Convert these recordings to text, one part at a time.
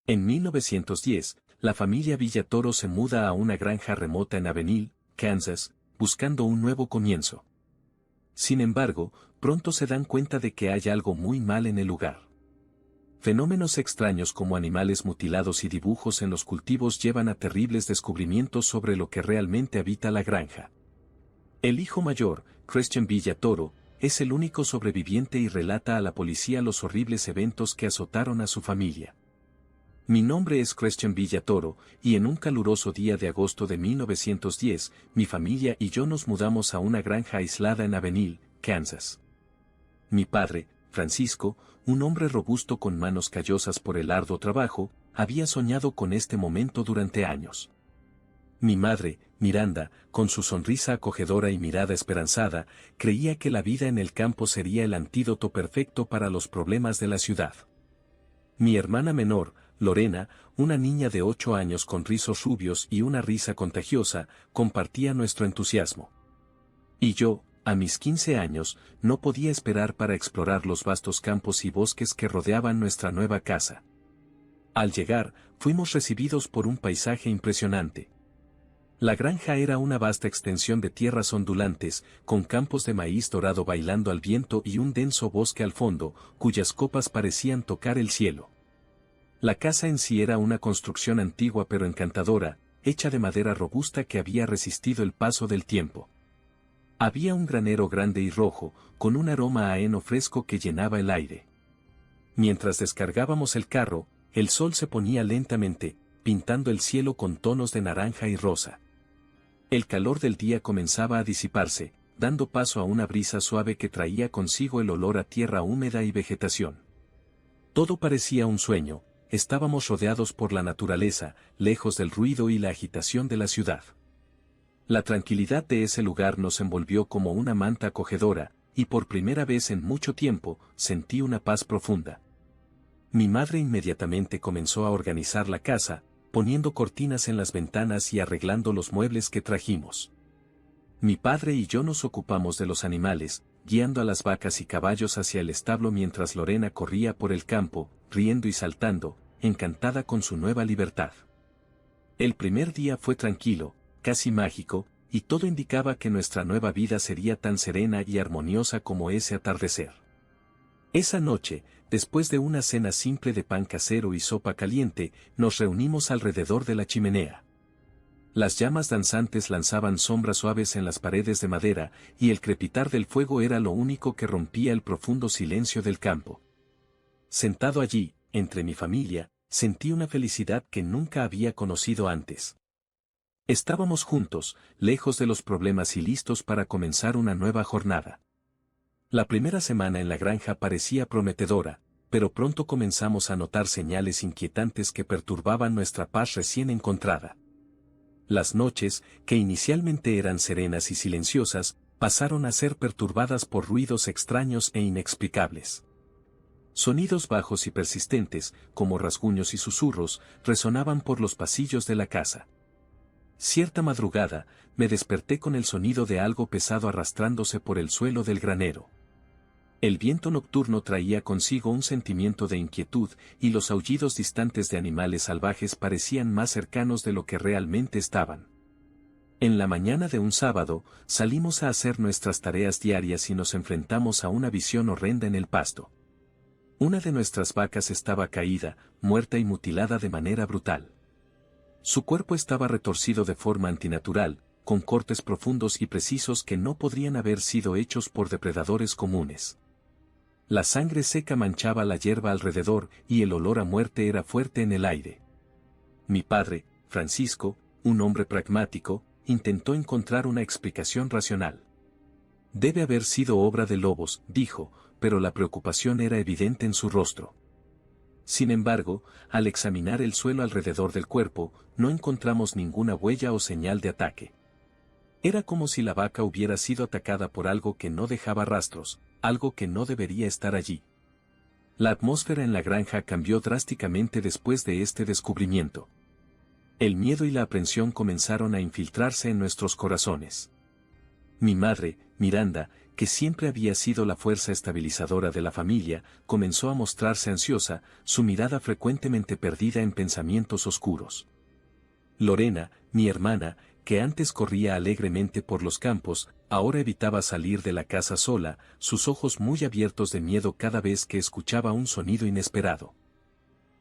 En 1910, la familia Villatoro se muda a una granja remota en Avenil, Kansas, buscando un nuevo comienzo. Sin embargo, pronto se dan cuenta de que hay algo muy mal en el lugar. Fenómenos extraños como animales mutilados y dibujos en los cultivos llevan a terribles descubrimientos sobre lo que realmente habita la granja. El hijo mayor, Christian Villatoro, es el único sobreviviente y relata a la policía los horribles eventos que azotaron a su familia. Mi nombre es Christian Villatoro, y en un caluroso día de agosto de 1910, mi familia y yo nos mudamos a una granja aislada en Avenil, Kansas. Mi padre, Francisco, un hombre robusto con manos callosas por el arduo trabajo, había soñado con este momento durante años. Mi madre, Miranda, con su sonrisa acogedora y mirada esperanzada, creía que la vida en el campo sería el antídoto perfecto para los problemas de la ciudad. Mi hermana menor, Lorena, una niña de 8 años con rizos rubios y una risa contagiosa, compartía nuestro entusiasmo. Y yo, a mis 15 años, no podía esperar para explorar los vastos campos y bosques que rodeaban nuestra nueva casa. Al llegar, fuimos recibidos por un paisaje impresionante. La granja era una vasta extensión de tierras ondulantes, con campos de maíz dorado bailando al viento y un denso bosque al fondo, cuyas copas parecían tocar el cielo. La casa en sí era una construcción antigua pero encantadora, hecha de madera robusta que había resistido el paso del tiempo. Había un granero grande y rojo, con un aroma a heno fresco que llenaba el aire. Mientras descargábamos el carro, el sol se ponía lentamente, pintando el cielo con tonos de naranja y rosa. El calor del día comenzaba a disiparse, dando paso a una brisa suave que traía consigo el olor a tierra húmeda y vegetación. Todo parecía un sueño, estábamos rodeados por la naturaleza, lejos del ruido y la agitación de la ciudad. La tranquilidad de ese lugar nos envolvió como una manta acogedora, y por primera vez en mucho tiempo, sentí una paz profunda. Mi madre inmediatamente comenzó a organizar la casa, poniendo cortinas en las ventanas y arreglando los muebles que trajimos. Mi padre y yo nos ocupamos de los animales, guiando a las vacas y caballos hacia el establo mientras Lorena corría por el campo, riendo y saltando, encantada con su nueva libertad. El primer día fue tranquilo, casi mágico, y todo indicaba que nuestra nueva vida sería tan serena y armoniosa como ese atardecer. Esa noche, después de una cena simple de pan casero y sopa caliente, nos reunimos alrededor de la chimenea. Las llamas danzantes lanzaban sombras suaves en las paredes de madera, y el crepitar del fuego era lo único que rompía el profundo silencio del campo. Sentado allí, entre mi familia, sentí una felicidad que nunca había conocido antes. Estábamos juntos, lejos de los problemas y listos para comenzar una nueva jornada. La primera semana en la granja parecía prometedora, pero pronto comenzamos a notar señales inquietantes que perturbaban nuestra paz recién encontrada. Las noches, que inicialmente eran serenas y silenciosas, pasaron a ser perturbadas por ruidos extraños e inexplicables. Sonidos bajos y persistentes, como rasguños y susurros, resonaban por los pasillos de la casa. Cierta madrugada, me desperté con el sonido de algo pesado arrastrándose por el suelo del granero. El viento nocturno traía consigo un sentimiento de inquietud, y los aullidos distantes de animales salvajes parecían más cercanos de lo que realmente estaban. En la mañana de un sábado, salimos a hacer nuestras tareas diarias y nos enfrentamos a una visión horrenda en el pasto. Una de nuestras vacas estaba caída, muerta y mutilada de manera brutal. Su cuerpo estaba retorcido de forma antinatural, con cortes profundos y precisos que no podrían haber sido hechos por depredadores comunes. La sangre seca manchaba la hierba alrededor y el olor a muerte era fuerte en el aire. Mi padre, Francisco, un hombre pragmático, intentó encontrar una explicación racional. Debe haber sido obra de lobos, dijo, pero la preocupación era evidente en su rostro. Sin embargo, al examinar el suelo alrededor del cuerpo, no encontramos ninguna huella o señal de ataque. Era como si la vaca hubiera sido atacada por algo que no dejaba rastros, algo que no debería estar allí. La atmósfera en la granja cambió drásticamente después de este descubrimiento. El miedo y la aprensión comenzaron a infiltrarse en nuestros corazones. Mi madre, Miranda, que siempre había sido la fuerza estabilizadora de la familia, comenzó a mostrarse ansiosa, su mirada frecuentemente perdida en pensamientos oscuros. Lorena, mi hermana, que antes corría alegremente por los campos, ahora evitaba salir de la casa sola, sus ojos muy abiertos de miedo cada vez que escuchaba un sonido inesperado.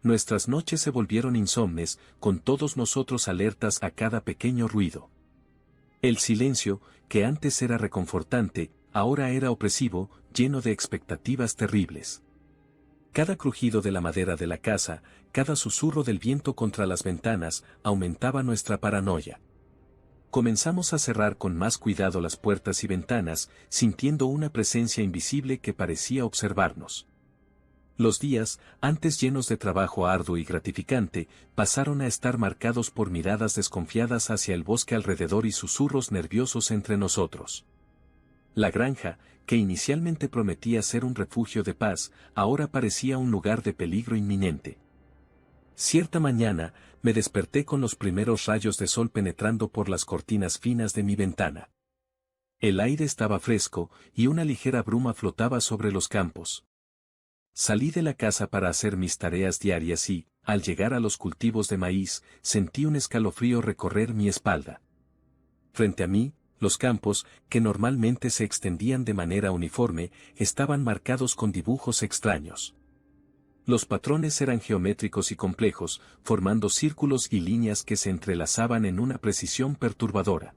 Nuestras noches se volvieron insomnes, con todos nosotros alertas a cada pequeño ruido. El silencio, que antes era reconfortante, ahora era opresivo, lleno de expectativas terribles. Cada crujido de la madera de la casa, cada susurro del viento contra las ventanas, aumentaba nuestra paranoia. Comenzamos a cerrar con más cuidado las puertas y ventanas, sintiendo una presencia invisible que parecía observarnos. Los días, antes llenos de trabajo arduo y gratificante, pasaron a estar marcados por miradas desconfiadas hacia el bosque alrededor y susurros nerviosos entre nosotros. La granja, que inicialmente prometía ser un refugio de paz, ahora parecía un lugar de peligro inminente. Cierta mañana, me desperté con los primeros rayos de sol penetrando por las cortinas finas de mi ventana. El aire estaba fresco, y una ligera bruma flotaba sobre los campos. Salí de la casa para hacer mis tareas diarias y, al llegar a los cultivos de maíz, sentí un escalofrío recorrer mi espalda. Frente a mí, los campos, que normalmente se extendían de manera uniforme, estaban marcados con dibujos extraños. Los patrones eran geométricos y complejos, formando círculos y líneas que se entrelazaban en una precisión perturbadora.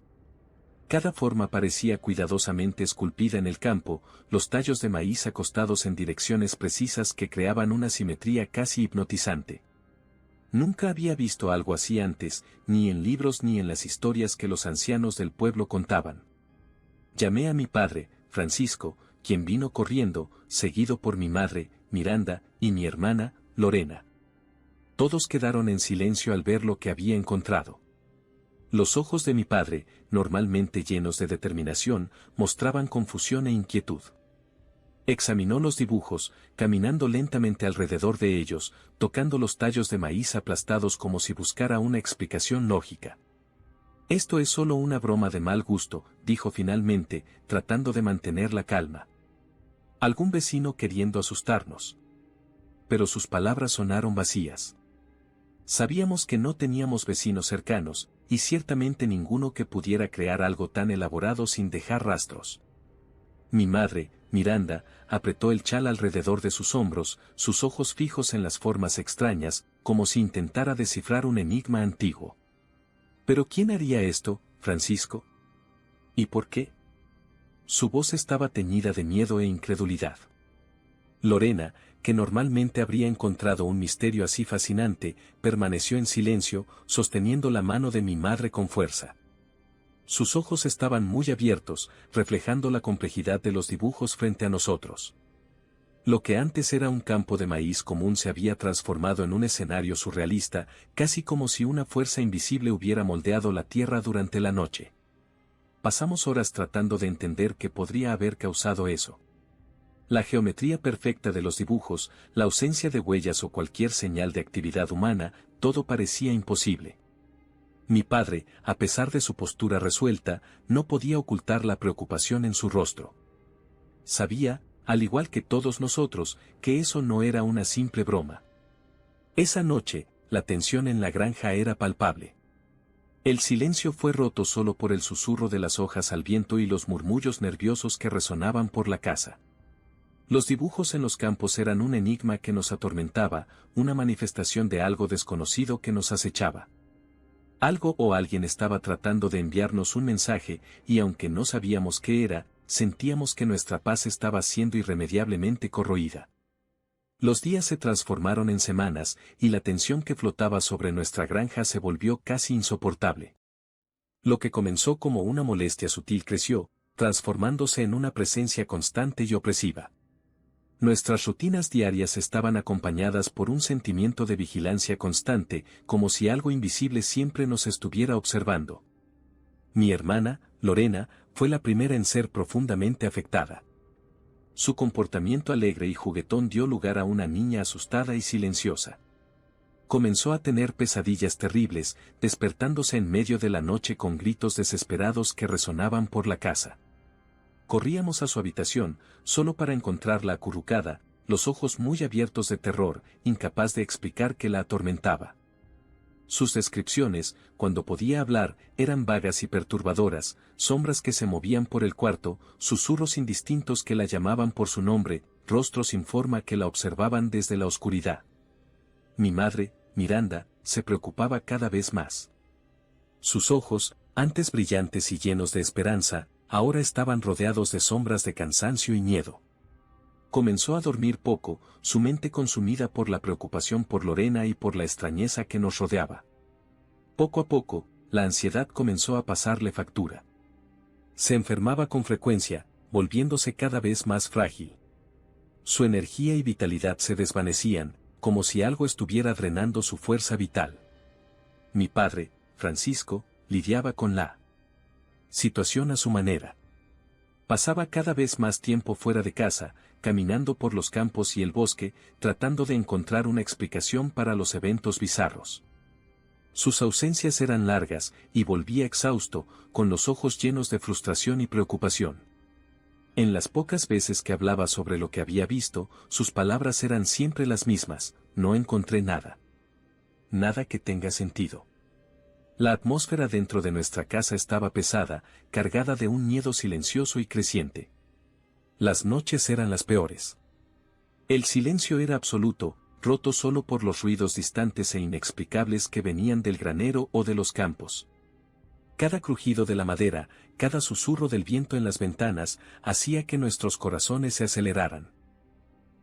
Cada forma parecía cuidadosamente esculpida en el campo, los tallos de maíz acostados en direcciones precisas que creaban una simetría casi hipnotizante. Nunca había visto algo así antes, ni en libros ni en las historias que los ancianos del pueblo contaban. Llamé a mi padre, Francisco, quien vino corriendo, seguido por mi madre, Miranda, y mi hermana, Lorena. Todos quedaron en silencio al ver lo que había encontrado. Los ojos de mi padre, normalmente llenos de determinación, mostraban confusión e inquietud. Examinó los dibujos, caminando lentamente alrededor de ellos, tocando los tallos de maíz aplastados como si buscara una explicación lógica. «Esto es solo una broma de mal gusto», dijo finalmente, tratando de mantener la calma. «Algún vecino queriendo asustarnos». Pero sus palabras sonaron vacías. Sabíamos que no teníamos vecinos cercanos, y ciertamente ninguno que pudiera crear algo tan elaborado sin dejar rastros. Mi madre, Miranda, apretó el chal alrededor de sus hombros, sus ojos fijos en las formas extrañas, como si intentara descifrar un enigma antiguo. ¿Pero quién haría esto, Francisco? ¿Y por qué? Su voz estaba teñida de miedo e incredulidad. Lorena, que normalmente habría encontrado un misterio así fascinante, permaneció en silencio, sosteniendo la mano de mi madre con fuerza. Sus ojos estaban muy abiertos, reflejando la complejidad de los dibujos frente a nosotros. Lo que antes era un campo de maíz común se había transformado en un escenario surrealista, casi como si una fuerza invisible hubiera moldeado la tierra durante la noche. Pasamos horas tratando de entender qué podría haber causado eso. La geometría perfecta de los dibujos, la ausencia de huellas o cualquier señal de actividad humana, todo parecía imposible. Mi padre, a pesar de su postura resuelta, no podía ocultar la preocupación en su rostro. Sabía, al igual que todos nosotros, que eso no era una simple broma. Esa noche, la tensión en la granja era palpable. El silencio fue roto solo por el susurro de las hojas al viento y los murmullos nerviosos que resonaban por la casa. Los dibujos en los campos eran un enigma que nos atormentaba, una manifestación de algo desconocido que nos acechaba. Algo o alguien estaba tratando de enviarnos un mensaje, y aunque no sabíamos qué era, sentíamos que nuestra paz estaba siendo irremediablemente corroída. Los días se transformaron en semanas, y la tensión que flotaba sobre nuestra granja se volvió casi insoportable. Lo que comenzó como una molestia sutil creció, transformándose en una presencia constante y opresiva. Nuestras rutinas diarias estaban acompañadas por un sentimiento de vigilancia constante, como si algo invisible siempre nos estuviera observando. Mi hermana, Lorena, fue la primera en ser profundamente afectada. Su comportamiento alegre y juguetón dio lugar a una niña asustada y silenciosa. Comenzó a tener pesadillas terribles, despertándose en medio de la noche con gritos desesperados que resonaban por la casa. Corríamos a su habitación, solo para encontrarla acurrucada, los ojos muy abiertos de terror, incapaz de explicar qué la atormentaba. Sus descripciones, cuando podía hablar, eran vagas y perturbadoras, sombras que se movían por el cuarto, susurros indistintos que la llamaban por su nombre, rostros sin forma que la observaban desde la oscuridad. Mi madre, Miranda, se preocupaba cada vez más. Sus ojos, antes brillantes y llenos de esperanza, ahora estaban rodeados de sombras de cansancio y miedo. Comenzó a dormir poco, su mente consumida por la preocupación por Lorena y por la extrañeza que nos rodeaba. Poco a poco, la ansiedad comenzó a pasarle factura. Se enfermaba con frecuencia, volviéndose cada vez más frágil. Su energía y vitalidad se desvanecían, como si algo estuviera drenando su fuerza vital. Mi padre, Francisco, lidiaba con la situación a su manera. Pasaba cada vez más tiempo fuera de casa, caminando por los campos y el bosque, tratando de encontrar una explicación para los eventos bizarros. Sus ausencias eran largas, y volvía exhausto, con los ojos llenos de frustración y preocupación. En las pocas veces que hablaba sobre lo que había visto, sus palabras eran siempre las mismas: no encontré nada. Nada que tenga sentido. La atmósfera dentro de nuestra casa estaba pesada, cargada de un miedo silencioso y creciente. Las noches eran las peores. El silencio era absoluto, roto solo por los ruidos distantes e inexplicables que venían del granero o de los campos. Cada crujido de la madera, cada susurro del viento en las ventanas, hacía que nuestros corazones se aceleraran.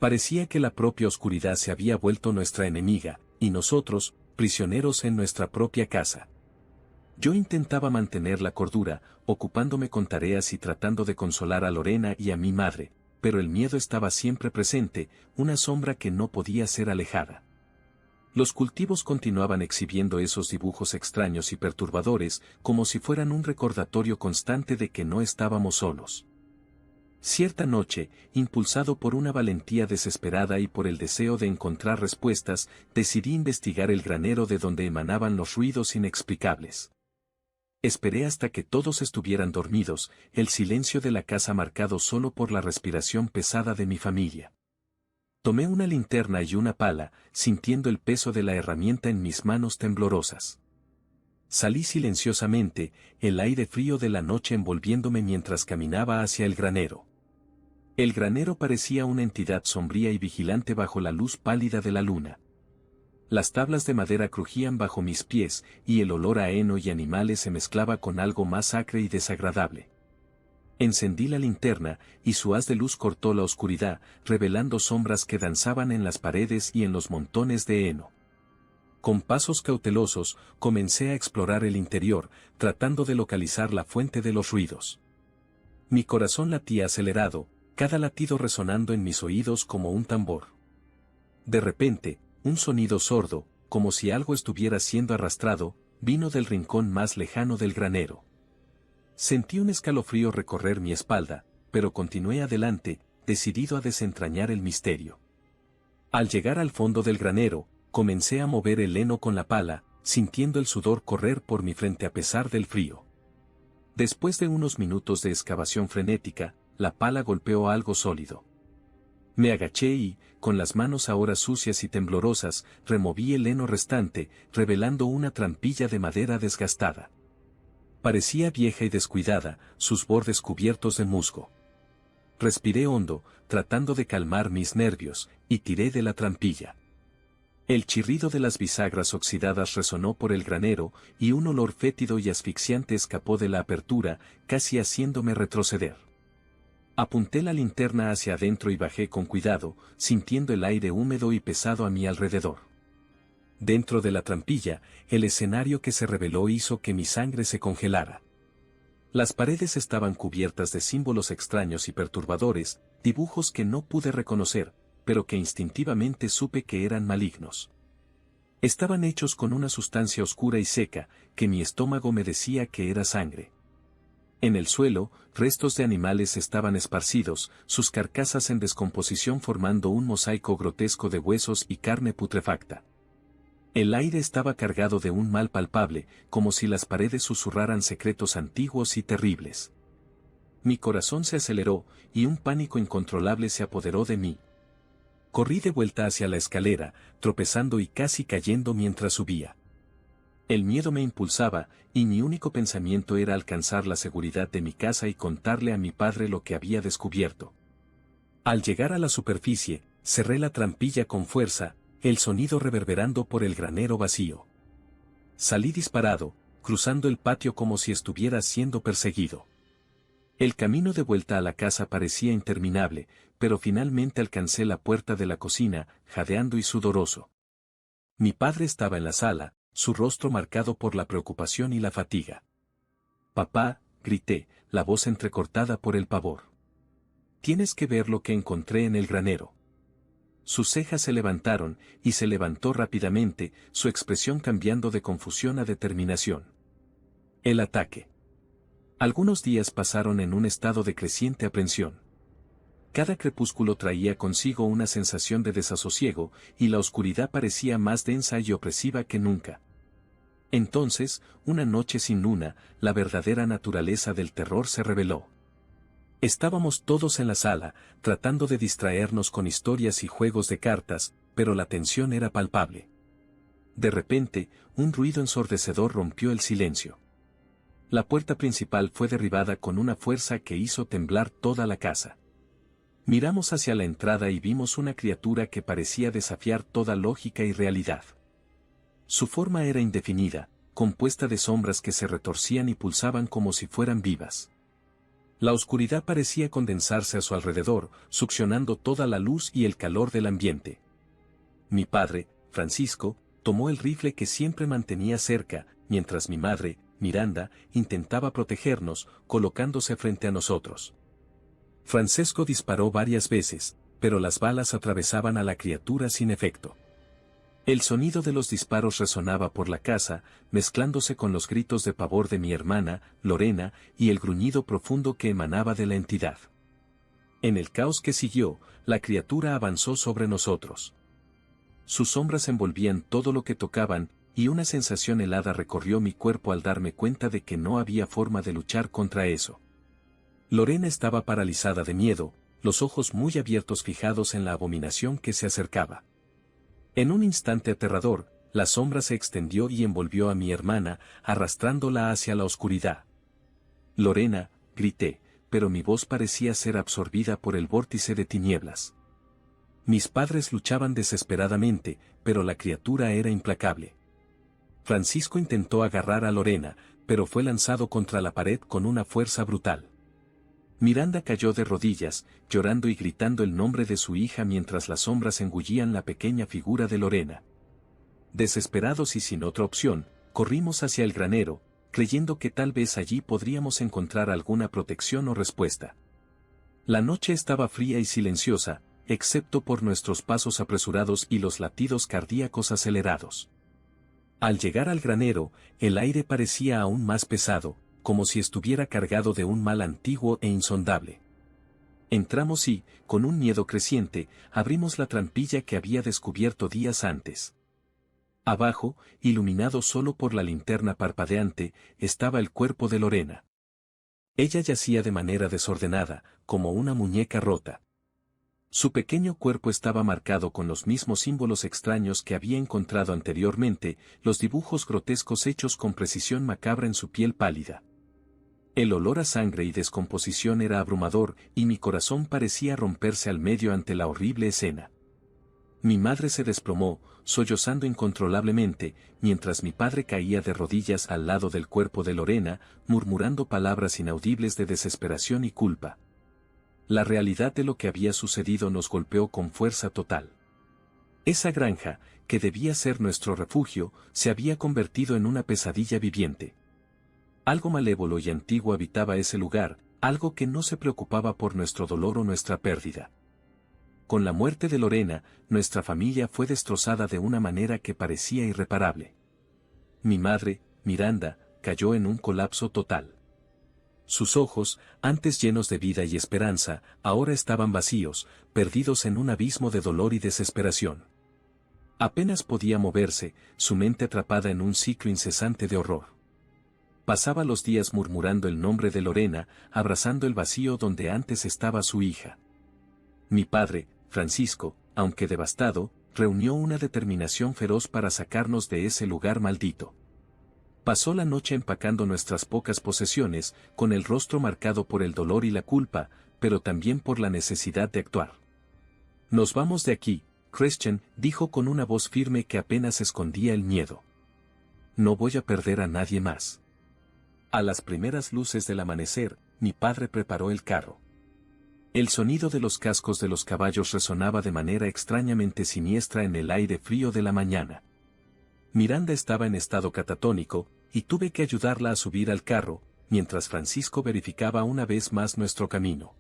Parecía que la propia oscuridad se había vuelto nuestra enemiga, y nosotros, prisioneros en nuestra propia casa. Yo intentaba mantener la cordura, ocupándome con tareas y tratando de consolar a Lorena y a mi madre, pero el miedo estaba siempre presente, una sombra que no podía ser alejada. Los cultivos continuaban exhibiendo esos dibujos extraños y perturbadores, como si fueran un recordatorio constante de que no estábamos solos. Cierta noche, impulsado por una valentía desesperada y por el deseo de encontrar respuestas, decidí investigar el granero de donde emanaban los ruidos inexplicables. Esperé hasta que todos estuvieran dormidos, el silencio de la casa marcado solo por la respiración pesada de mi familia. Tomé una linterna y una pala, sintiendo el peso de la herramienta en mis manos temblorosas. Salí silenciosamente, el aire frío de la noche envolviéndome mientras caminaba hacia el granero. El granero parecía una entidad sombría y vigilante bajo la luz pálida de la luna. Las tablas de madera crujían bajo mis pies, y el olor a heno y animales se mezclaba con algo más acre y desagradable. Encendí la linterna, y su haz de luz cortó la oscuridad, revelando sombras que danzaban en las paredes y en los montones de heno. Con pasos cautelosos, comencé a explorar el interior, tratando de localizar la fuente de los ruidos. Mi corazón latía acelerado, cada latido resonando en mis oídos como un tambor. De repente, un sonido sordo, como si algo estuviera siendo arrastrado, vino del rincón más lejano del granero. Sentí un escalofrío recorrer mi espalda, pero continué adelante, decidido a desentrañar el misterio. Al llegar al fondo del granero, comencé a mover el heno con la pala, sintiendo el sudor correr por mi frente a pesar del frío. Después de unos minutos de excavación frenética, la pala golpeó algo sólido. Me agaché y, con las manos ahora sucias y temblorosas, removí el heno restante, revelando una trampilla de madera desgastada. Parecía vieja y descuidada, sus bordes cubiertos de musgo. Respiré hondo, tratando de calmar mis nervios, y tiré de la trampilla. El chirrido de las bisagras oxidadas resonó por el granero, y un olor fétido y asfixiante escapó de la apertura, casi haciéndome retroceder. Apunté la linterna hacia adentro y bajé con cuidado, sintiendo el aire húmedo y pesado a mi alrededor. Dentro de la trampilla, el escenario que se reveló hizo que mi sangre se congelara. Las paredes estaban cubiertas de símbolos extraños y perturbadores, dibujos que no pude reconocer, pero que instintivamente supe que eran malignos. Estaban hechos con una sustancia oscura y seca, que mi estómago me decía que era sangre. En el suelo, restos de animales estaban esparcidos, sus carcasas en descomposición formando un mosaico grotesco de huesos y carne putrefacta. El aire estaba cargado de un mal palpable, como si las paredes susurraran secretos antiguos y terribles. Mi corazón se aceleró, y un pánico incontrolable se apoderó de mí. Corrí de vuelta hacia la escalera, tropezando y casi cayendo mientras subía. El miedo me impulsaba, y mi único pensamiento era alcanzar la seguridad de mi casa y contarle a mi padre lo que había descubierto. Al llegar a la superficie, cerré la trampilla con fuerza, el sonido reverberando por el granero vacío. Salí disparado, cruzando el patio como si estuviera siendo perseguido. El camino de vuelta a la casa parecía interminable, pero finalmente alcancé la puerta de la cocina, jadeando y sudoroso. Mi padre estaba en la sala, su rostro marcado por la preocupación y la fatiga. «Papá», grité, la voz entrecortada por el pavor. «Tienes que ver lo que encontré en el granero». Sus cejas se levantaron, y se levantó rápidamente, su expresión cambiando de confusión a determinación. El ataque. Algunos días pasaron en un estado de creciente aprensión. Cada crepúsculo traía consigo una sensación de desasosiego, y la oscuridad parecía más densa y opresiva que nunca. Entonces, una noche sin luna, la verdadera naturaleza del terror se reveló. Estábamos todos en la sala, tratando de distraernos con historias y juegos de cartas, pero la tensión era palpable. De repente, un ruido ensordecedor rompió el silencio. La puerta principal fue derribada con una fuerza que hizo temblar toda la casa. Miramos hacia la entrada y vimos una criatura que parecía desafiar toda lógica y realidad. Su forma era indefinida, compuesta de sombras que se retorcían y pulsaban como si fueran vivas. La oscuridad parecía condensarse a su alrededor, succionando toda la luz y el calor del ambiente. Mi padre, Francisco, tomó el rifle que siempre mantenía cerca, mientras mi madre, Miranda, intentaba protegernos, colocándose frente a nosotros. Francesco disparó varias veces, pero las balas atravesaban a la criatura sin efecto. El sonido de los disparos resonaba por la casa, mezclándose con los gritos de pavor de mi hermana, Lorena, y el gruñido profundo que emanaba de la entidad. En el caos que siguió, la criatura avanzó sobre nosotros. Sus sombras envolvían todo lo que tocaban, y una sensación helada recorrió mi cuerpo al darme cuenta de que no había forma de luchar contra eso. Lorena estaba paralizada de miedo, los ojos muy abiertos fijados en la abominación que se acercaba. En un instante aterrador, la sombra se extendió y envolvió a mi hermana, arrastrándola hacia la oscuridad. «Lorena», grité, pero mi voz parecía ser absorbida por el vórtice de tinieblas. Mis padres luchaban desesperadamente, pero la criatura era implacable. Francisco intentó agarrar a Lorena, pero fue lanzado contra la pared con una fuerza brutal. Miranda cayó de rodillas, llorando y gritando el nombre de su hija mientras las sombras engullían la pequeña figura de Lorena. Desesperados y sin otra opción, corrimos hacia el granero, creyendo que tal vez allí podríamos encontrar alguna protección o respuesta. La noche estaba fría y silenciosa, excepto por nuestros pasos apresurados y los latidos cardíacos acelerados. Al llegar al granero, el aire parecía aún más pesado, como si estuviera cargado de un mal antiguo e insondable. Entramos y, con un miedo creciente, abrimos la trampilla que había descubierto días antes. Abajo, iluminado solo por la linterna parpadeante, estaba el cuerpo de Lorena. Ella yacía de manera desordenada, como una muñeca rota. Su pequeño cuerpo estaba marcado con los mismos símbolos extraños que había encontrado anteriormente, los dibujos grotescos hechos con precisión macabra en su piel pálida. El olor a sangre y descomposición era abrumador, y mi corazón parecía romperse al medio ante la horrible escena. Mi madre se desplomó, sollozando incontrolablemente, mientras mi padre caía de rodillas al lado del cuerpo de Lorena, murmurando palabras inaudibles de desesperación y culpa. La realidad de lo que había sucedido nos golpeó con fuerza total. Esa granja, que debía ser nuestro refugio, se había convertido en una pesadilla viviente. Algo malévolo y antiguo habitaba ese lugar, algo que no se preocupaba por nuestro dolor o nuestra pérdida. Con la muerte de Lorena, nuestra familia fue destrozada de una manera que parecía irreparable. Mi madre, Miranda, cayó en un colapso total. Sus ojos, antes llenos de vida y esperanza, ahora estaban vacíos, perdidos en un abismo de dolor y desesperación. Apenas podía moverse, su mente atrapada en un ciclo incesante de horror. Pasaba los días murmurando el nombre de Lorena, abrazando el vacío donde antes estaba su hija. Mi padre, Francisco, aunque devastado, reunió una determinación feroz para sacarnos de ese lugar maldito. Pasó la noche empacando nuestras pocas posesiones, con el rostro marcado por el dolor y la culpa, pero también por la necesidad de actuar. Nos vamos de aquí, Christian, dijo con una voz firme que apenas escondía el miedo. No voy a perder a nadie más. A las primeras luces del amanecer, mi padre preparó el carro. El sonido de los cascos de los caballos resonaba de manera extrañamente siniestra en el aire frío de la mañana. Miranda estaba en estado catatónico, y tuve que ayudarla a subir al carro, mientras Francisco verificaba una vez más nuestro camino.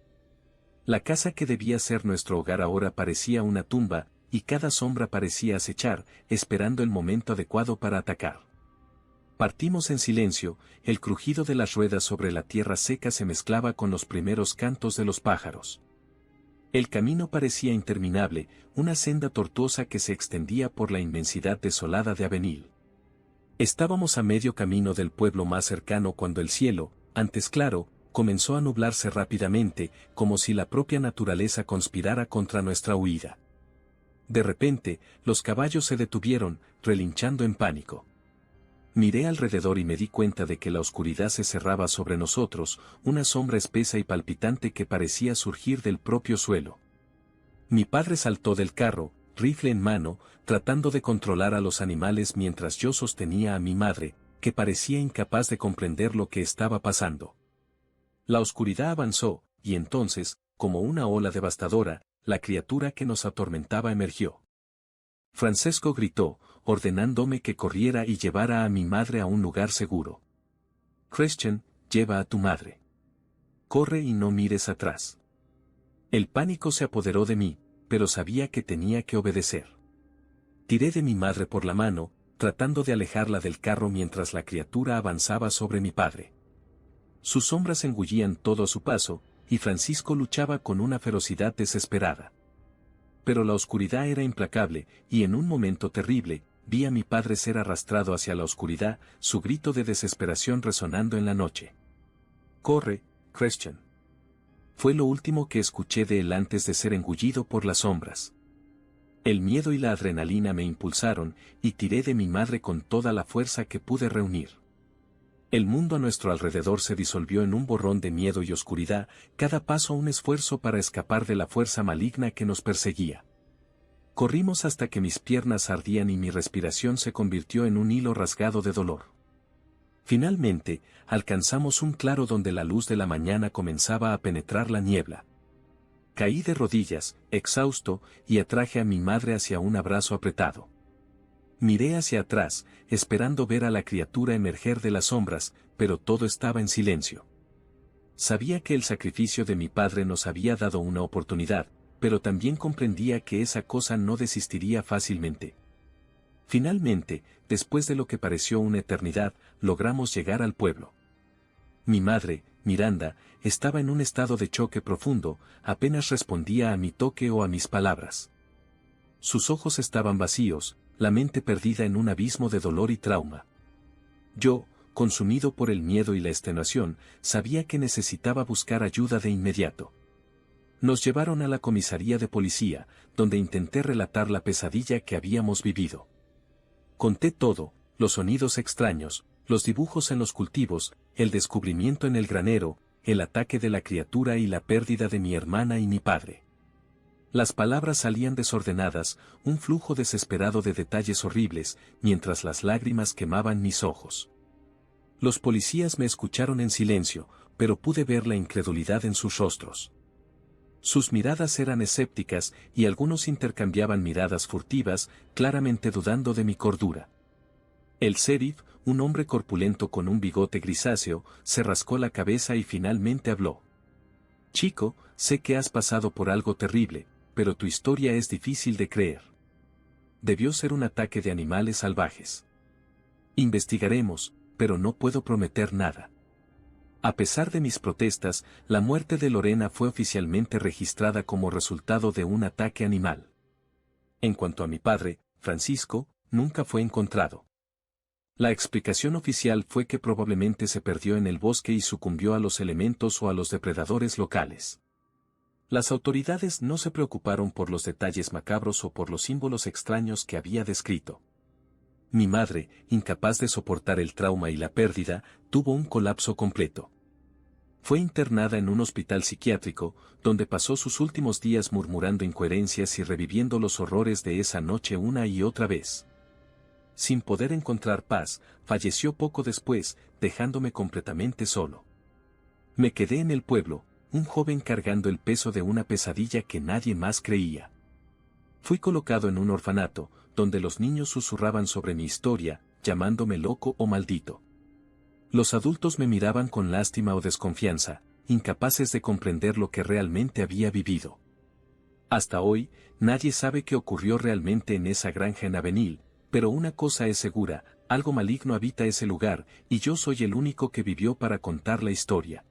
La casa que debía ser nuestro hogar ahora parecía una tumba, y cada sombra parecía acechar, esperando el momento adecuado para atacar. Partimos en silencio, el crujido de las ruedas sobre la tierra seca se mezclaba con los primeros cantos de los pájaros. El camino parecía interminable, una senda tortuosa que se extendía por la inmensidad desolada de Avenil. Estábamos a medio camino del pueblo más cercano cuando el cielo, antes claro, comenzó a nublarse rápidamente, como si la propia naturaleza conspirara contra nuestra huida. De repente, los caballos se detuvieron, relinchando en pánico. Miré alrededor y me di cuenta de que la oscuridad se cerraba sobre nosotros, una sombra espesa y palpitante que parecía surgir del propio suelo. Mi padre saltó del carro, rifle en mano, tratando de controlar a los animales mientras yo sostenía a mi madre, que parecía incapaz de comprender lo que estaba pasando. La oscuridad avanzó, y entonces, como una ola devastadora, la criatura que nos atormentaba emergió. Francesco gritó, ordenándome que corriera y llevara a mi madre a un lugar seguro. Christian, lleva a tu madre. Corre y no mires atrás. El pánico se apoderó de mí, pero sabía que tenía que obedecer. Tiré de mi madre por la mano, tratando de alejarla del carro mientras la criatura avanzaba sobre mi padre. Sus sombras engullían todo a su paso, y Francisco luchaba con una ferocidad desesperada. Pero la oscuridad era implacable, y en un momento terrible, vi a mi padre ser arrastrado hacia la oscuridad, su grito de desesperación resonando en la noche. «Corre, Christian». Fue lo último que escuché de él antes de ser engullido por las sombras. El miedo y la adrenalina me impulsaron, y tiré de mi madre con toda la fuerza que pude reunir. El mundo a nuestro alrededor se disolvió en un borrón de miedo y oscuridad, cada paso un esfuerzo para escapar de la fuerza maligna que nos perseguía. Corrimos hasta que mis piernas ardían y mi respiración se convirtió en un hilo rasgado de dolor. Finalmente, alcanzamos un claro donde la luz de la mañana comenzaba a penetrar la niebla. Caí de rodillas, exhausto, y atraje a mi madre hacia un abrazo apretado. Miré hacia atrás, esperando ver a la criatura emerger de las sombras, pero todo estaba en silencio. Sabía que el sacrificio de mi padre nos había dado una oportunidad, pero también comprendía que esa cosa no desistiría fácilmente. Finalmente, después de lo que pareció una eternidad, logramos llegar al pueblo. Mi madre, Miranda, estaba en un estado de choque profundo, apenas respondía a mi toque o a mis palabras. Sus ojos estaban vacíos, la mente perdida en un abismo de dolor y trauma. Yo, consumido por el miedo y la extenuación, sabía que necesitaba buscar ayuda de inmediato. Nos llevaron a la comisaría de policía, donde intenté relatar la pesadilla que habíamos vivido. Conté todo, los sonidos extraños, los dibujos en los cultivos, el descubrimiento en el granero, el ataque de la criatura y la pérdida de mi hermana y mi padre. Las palabras salían desordenadas, un flujo desesperado de detalles horribles, mientras las lágrimas quemaban mis ojos. Los policías me escucharon en silencio, pero pude ver la incredulidad en sus rostros. Sus miradas eran escépticas y algunos intercambiaban miradas furtivas, claramente dudando de mi cordura. El sheriff, un hombre corpulento con un bigote grisáceo, se rascó la cabeza y finalmente habló. «Chico, sé que has pasado por algo terrible, pero tu historia es difícil de creer. Debió ser un ataque de animales salvajes. Investigaremos, pero no puedo prometer nada». A pesar de mis protestas, la muerte de Lorena fue oficialmente registrada como resultado de un ataque animal. En cuanto a mi padre, Francisco, nunca fue encontrado. La explicación oficial fue que probablemente se perdió en el bosque y sucumbió a los elementos o a los depredadores locales. Las autoridades no se preocuparon por los detalles macabros o por los símbolos extraños que había descrito. Mi madre, incapaz de soportar el trauma y la pérdida, tuvo un colapso completo. Fue internada en un hospital psiquiátrico, donde pasó sus últimos días murmurando incoherencias y reviviendo los horrores de esa noche una y otra vez. Sin poder encontrar paz, falleció poco después, dejándome completamente solo. Me quedé en el pueblo, un joven cargando el peso de una pesadilla que nadie más creía. Fui colocado en un orfanato, donde los niños susurraban sobre mi historia, llamándome loco o maldito. Los adultos me miraban con lástima o desconfianza, incapaces de comprender lo que realmente había vivido. Hasta hoy, nadie sabe qué ocurrió realmente en esa granja en Avenil, pero una cosa es segura, algo maligno habita ese lugar, y yo soy el único que vivió para contar la historia.